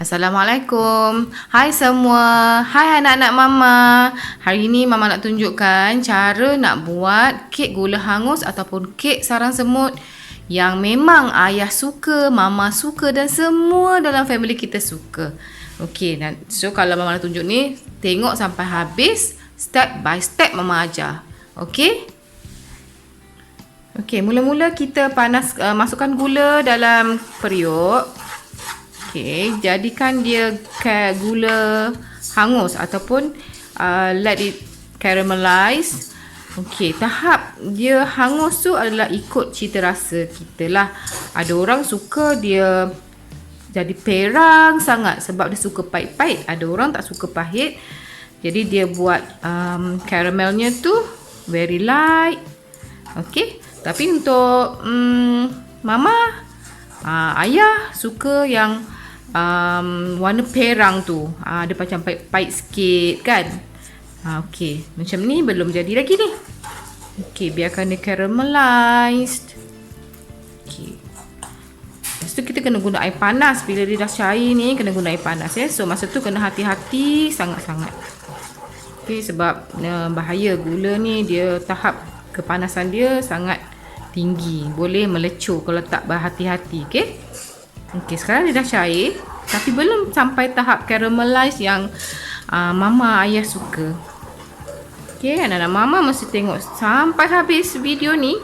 Assalamualaikum. Hai semua. Hai anak-anak mama. Hari ini mama nak tunjukkan cara nak buat kek gula hangus ataupun kek sarang semut yang memang ayah suka, mama suka dan semua dalam family kita suka. Okey, so kalau mama nak tunjuk ni, tengok sampai habis, step by step mama ajar. Okey? Okey, mula-mula kita masukkan gula dalam periuk. Okey, jadikan dia gula hangus ataupun let it caramelize. Okey, tahap dia hangus tu adalah ikut cita rasa kita lah. Ada orang suka dia jadi perang sangat sebab dia suka pahit-pahit. Ada orang tak suka pahit. Jadi dia buat caramelnya tu very light. Okey, tapi untuk mama, ayah suka yang warna perang tu. Dia macam pahit-pahit sikit kan. Okey, macam ni belum jadi lagi ni. Okey, biarkan dia caramelized. Okey. Lepas tu kita kena guna air panas. Bila dia dah cair ni, kena guna air panas ya. So masa tu kena hati-hati sangat-sangat. Okey, sebab bahaya gula ni, dia tahap kepanasan dia sangat tinggi. Boleh melecur kalau tak berhati-hati. Okey. Okey, sekarang dia dah cair tapi belum sampai tahap caramelize yang mama ayah suka. Okey, anak-anak mama mesti tengok sampai habis video ni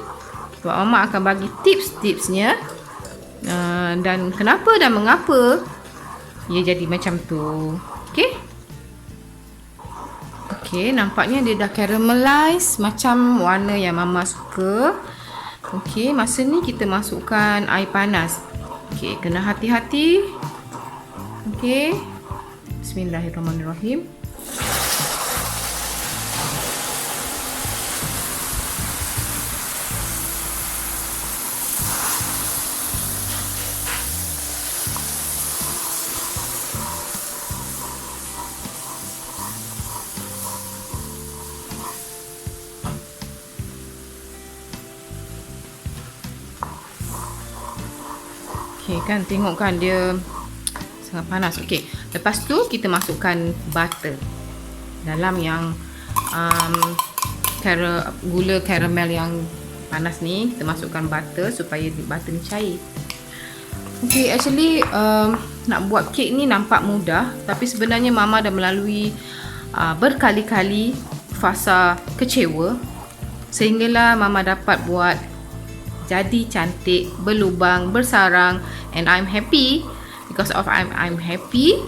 sebab mama akan bagi tips-tipsnya dan kenapa dan mengapa ia jadi macam tu. Okey. Okey, nampaknya dia dah caramelize macam warna yang mama suka. Okey, masa ni kita masukkan air panas. Okey, kena hati-hati. Okey. Bismillahirrahmanirrahim. Okey kan, tengok kan dia sangat panas. Okey, lepas tu kita masukkan butter dalam yang gula caramel yang panas ni. Kita masukkan butter supaya butter ni cair. Okey, actually nak buat kek ni nampak mudah, tapi sebenarnya mama dah melalui berkali-kali fasa kecewa sehinggalah mama dapat buat jadi cantik, berlubang, bersarang, and I'm happy. Because of I'm happy,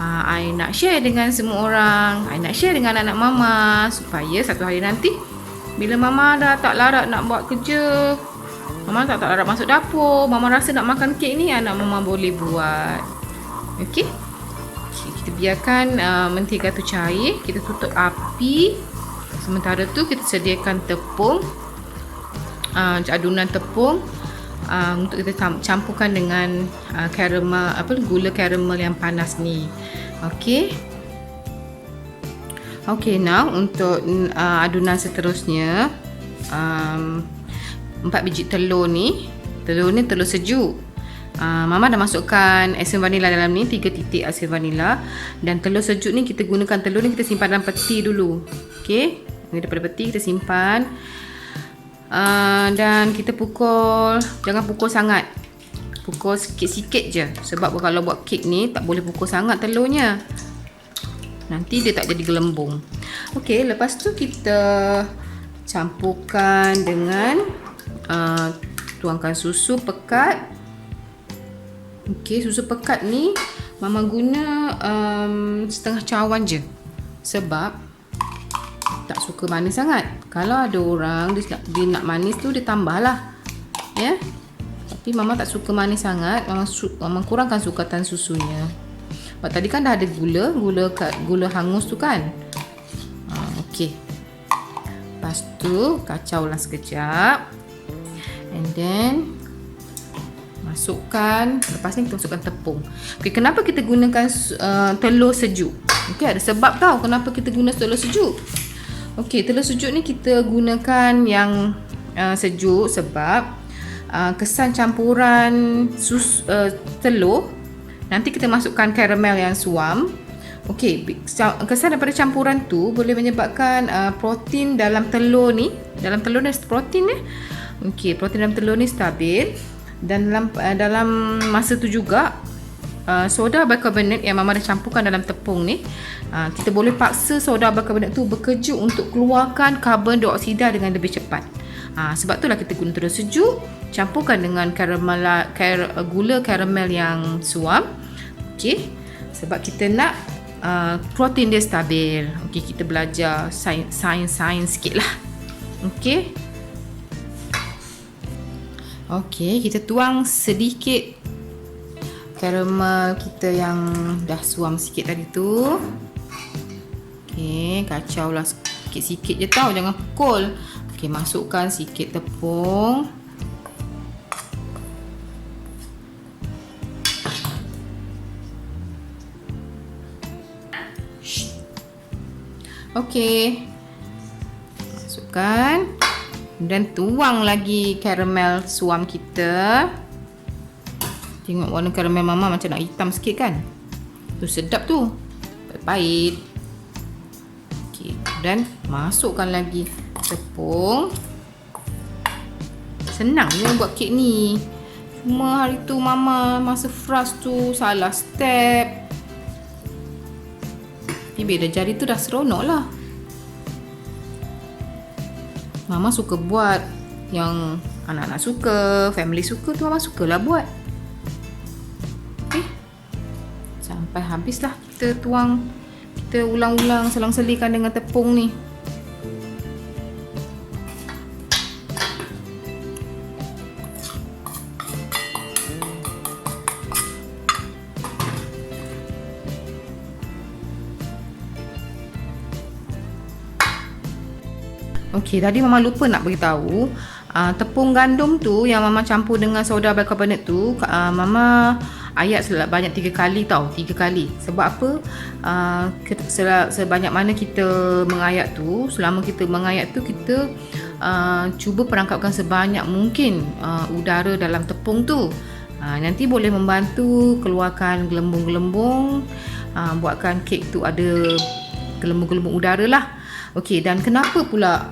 I nak share dengan semua orang. I nak share dengan anak mama supaya satu hari nanti bila mama dah tak larat nak buat kerja, mama tak larat masuk dapur, mama rasa nak makan kek ni, anak mama boleh buat. Okey. Kita biarkan mentega tu cair, kita tutup api. Sementara tu kita sediakan tepung, adunan tepung untuk kita campurkan dengan gula caramel yang panas ni. Okey. Okey, now untuk adunan seterusnya, 4 biji telur ni. Telur ni telur sejuk. Mama dah masukkan esen vanila dalam ni, 3 titik esen vanila. Dan telur sejuk ni kita gunakan, telur ni kita simpan dalam peti dulu. Okey, daripada peti kita simpan. Dan kita pukul, jangan pukul sangat, pukul sikit-sikit je, sebab kalau buat kek ni tak boleh pukul sangat telurnya, nanti dia tak jadi gelembung. Okey, lepas tu kita campurkan dengan tuangkan susu pekat. Okey, susu pekat ni mama guna setengah cawan je sebab tak suka manis sangat. Kalau ada orang dia nak manis tu, dia tambah lah ya. Tapi mama tak suka manis sangat. Mama kurangkan sukatan susunya. Sebab tadi kan dah ada gula hangus tu kan. Okey. Lepas tu kacaulah sekejap. And then masukkan, lepas ni kita masukkan tepung. Okey, kenapa kita gunakan telur sejuk? Okey, ada sebab tau kenapa kita guna telur sejuk. Okey, telur sejuk ni kita gunakan yang sejuk sebab kesan campuran telur Nanti kita masukkan karamel yang suam. Okey, kesan daripada campuran tu boleh menyebabkan protein dalam telur ni, dalam telur ni protein ni. Okey, protein dalam telur ni stabil, dan dalam masa tu juga soda bikarbonat yang mama dah campurkan dalam tepung ni, kita boleh paksa soda bikarbonat tu bekerja untuk keluarkan karbon dioksida dengan lebih cepat. Sebab itulah kita guna telur sejuk, campurkan dengan gula karamel yang suam. Okey, sebab kita nak protein dia stabil. Okey, kita belajar sains sikit lah. Okey. Okey, kita tuang sedikit karamel kita yang dah suam sikit tadi tu. Okey, kacau lah sikit-sikit je tau, jangan pukul. Okey, masukkan sikit tepung. Okey, masukkan dan tuang lagi karamel suam kita. Tengok warna karamel mama macam nak hitam sikit kan? Tu sedap tu. Pahit. Okey, dan masukkan lagi tepung. Senang je buat kek ni. Cuma hari tu mama masa fras tu salah step. Tapi bila jari tu dah seronok lah. Mama suka buat yang anak-anak suka, family suka tu mama sukalah buat. Okey. Sampai habislah kita tuang. Kita ulang-ulang selang-selikan dengan tepung ni. Okey, tadi mama lupa nak beritahu, tepung gandum tu yang mama campur dengan soda bikarbonat tu, mama ayak sebanyak 3 kali tau, 3 kali. Sebab apa? Sebanyak mana kita mengayak tu, selama kita mengayak tu kita cuba perangkapkan sebanyak mungkin udara dalam tepung tu. Nanti boleh membantu keluarkan gelembung-gelembung, buatkan kek tu ada gelembung-gelembung udara lah. Okey, dan kenapa pula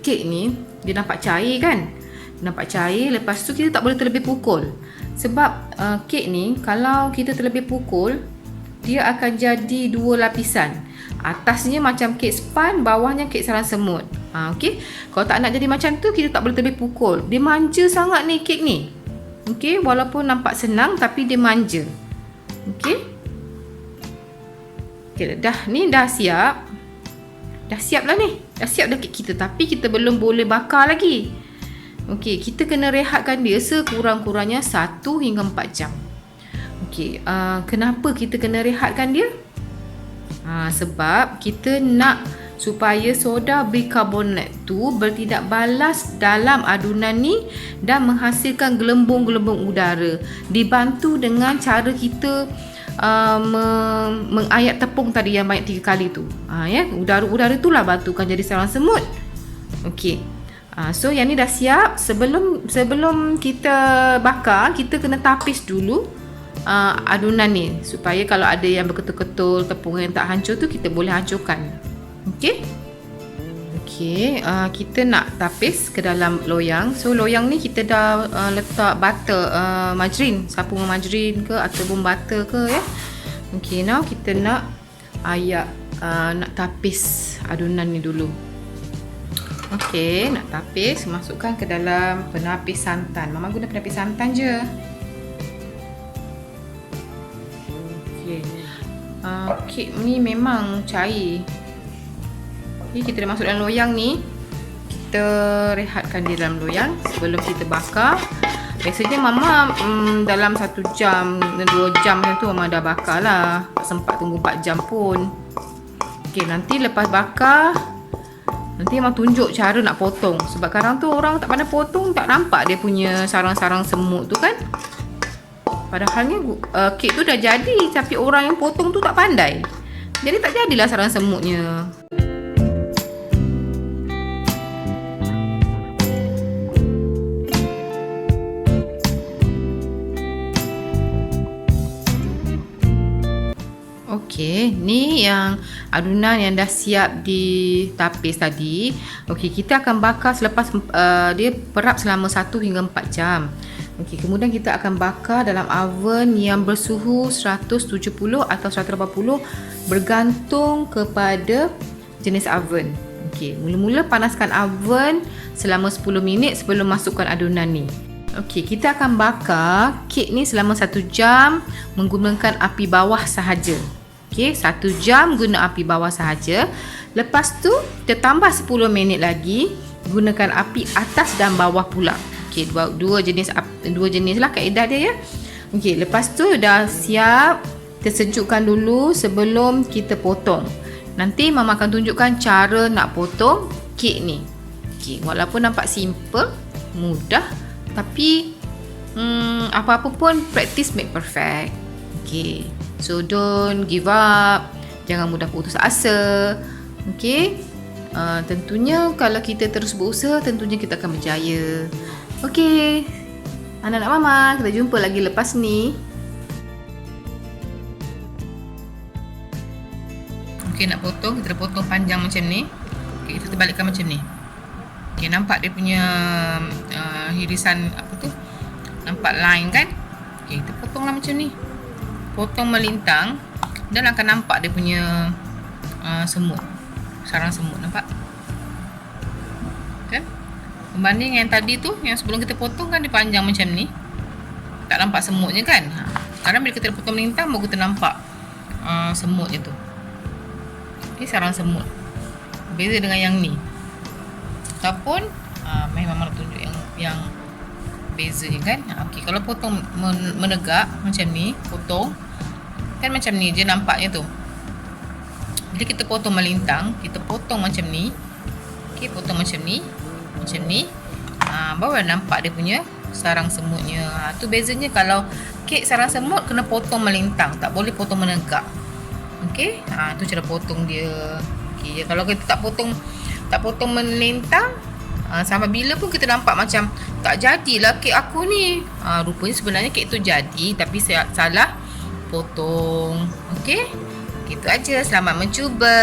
kek ni dia nampak cair kan? Nampak cair, lepas tu kita tak boleh terlebih pukul. Sebab kek ni kalau kita terlebih pukul, dia akan jadi 2 lapisan. Atasnya macam kek span, bawahnya kek sarang semut. Okey, kalau tak nak jadi macam tu, kita tak boleh terlebih pukul. Dia manja sangat ni kek ni. Okey, walaupun nampak senang tapi dia manja. Okey. Okey, dah siap. Dah siap lah ni. Dah siap dah kek kita. Tapi kita belum boleh bakar lagi. Okey, kita kena rehatkan dia sekurang-kurangnya 1 hingga 4 jam. Okey, kenapa kita kena rehatkan dia? Sebab kita nak supaya soda bikarbonat tu bertindak balas dalam adunan ni dan menghasilkan gelembung-gelembung udara. Dibantu dengan cara kita mengayak tepung tadi yang banyak 3 kali tu. Ya, udara-udara itulah bantukan jadi sarang semut. Okey. So yang ni dah siap. Sebelum kita bakar, kita kena tapis dulu adunan ni supaya kalau ada yang berketul-ketul, tepung yang tak hancur tu kita boleh hancurkan. Okey. Okey, kita nak tapis ke dalam loyang. So loyang ni kita dah letak butter, margarin, sapung margarin ke ataupun butter ke ya. Okey, now kita nak ayak, nak tapis adunan ni dulu. Okey, nak tapis, masukkan ke dalam penapis santan. Mama guna penapis santan je. Okey. Kek ni memang cair. Okay, kita dah masuk dalam loyang ni. Kita rehatkan di dalam loyang sebelum kita bakar. Biasanya mama dalam 1 jam, 2 jam macam tu mama dah bakar lah. Tak sempat tunggu 4 jam pun. Okay, nanti lepas bakar, nanti mama tunjuk cara nak potong. Sebab kadang tu orang tak pandai potong, tak nampak dia punya sarang-sarang semut tu kan. Padahalnya kek tu dah jadi, tapi orang yang potong tu tak pandai. Jadi tak jadilah sarang semutnya. Okey, ni yang adunan yang dah siap ditapis tadi. Okey, kita akan bakar selepas dia perap selama 1 hingga 4 jam. Okey, kemudian kita akan bakar dalam oven yang bersuhu 170 atau 180 bergantung kepada jenis oven. Okey, mula-mula panaskan oven selama 10 minit sebelum masukkan adunan ni. Okey, kita akan bakar kek ni selama 1 jam menggunakan api bawah sahaja. Okey, 1 jam guna api bawah sahaja. Lepas tu, kita tambah 10 minit lagi gunakan api atas dan bawah pula. Okey, dua jenis lah kaedah dia ya. Okey, lepas tu dah siap, kita sejukkan dulu sebelum kita potong. Nanti Mama akan tunjukkan cara nak potong kek ni. Okey, walaupun nampak simple, mudah, tapi apa-apa pun practice make perfect. Okay, so don't give up, jangan mudah putus asa. Okay, tentunya kalau kita terus berusaha, tentunya kita akan berjaya. Okay, anak-anak Mama, kita jumpa lagi lepas ni. Okay, nak potong, kita potong panjang macam ni. Okay, kita terbalikkan macam ni. Okay, nampak dia punya hirisan apa tu? Nampak line kan? Okay, kita potonglah macam ni. Potong melintang dan akan nampak dia punya semut. Sarang semut, nampak? Okay? Berbanding yang tadi tu, yang sebelum kita potong kan dia panjang macam ni. Tak nampak semutnya kan? Sekarang bila kita potong melintang, baru kita nampak semutnya tu. Ini sarang semut. Beza dengan yang ni. Ataupun memang Mama tunjuk yang bezanya kan. Okey, kalau potong menegak macam ni, potong kan macam ni je nampaknya tu. Bila kita potong melintang, kita potong macam ni. Okey, potong macam ni. Macam ni. Baru nampak dia punya sarang semutnya. Tu bezanya kalau kek sarang semut kena potong melintang, tak boleh potong menegak. Okey, tu cara potong dia. Okey, kalau kita tak potong melintang, sampai bila pun kita nampak macam tak jadilah kek aku ni. Rupanya sebenarnya kek tu jadi, tapi saya salah potong. Okey, gitu aja. Selamat mencuba.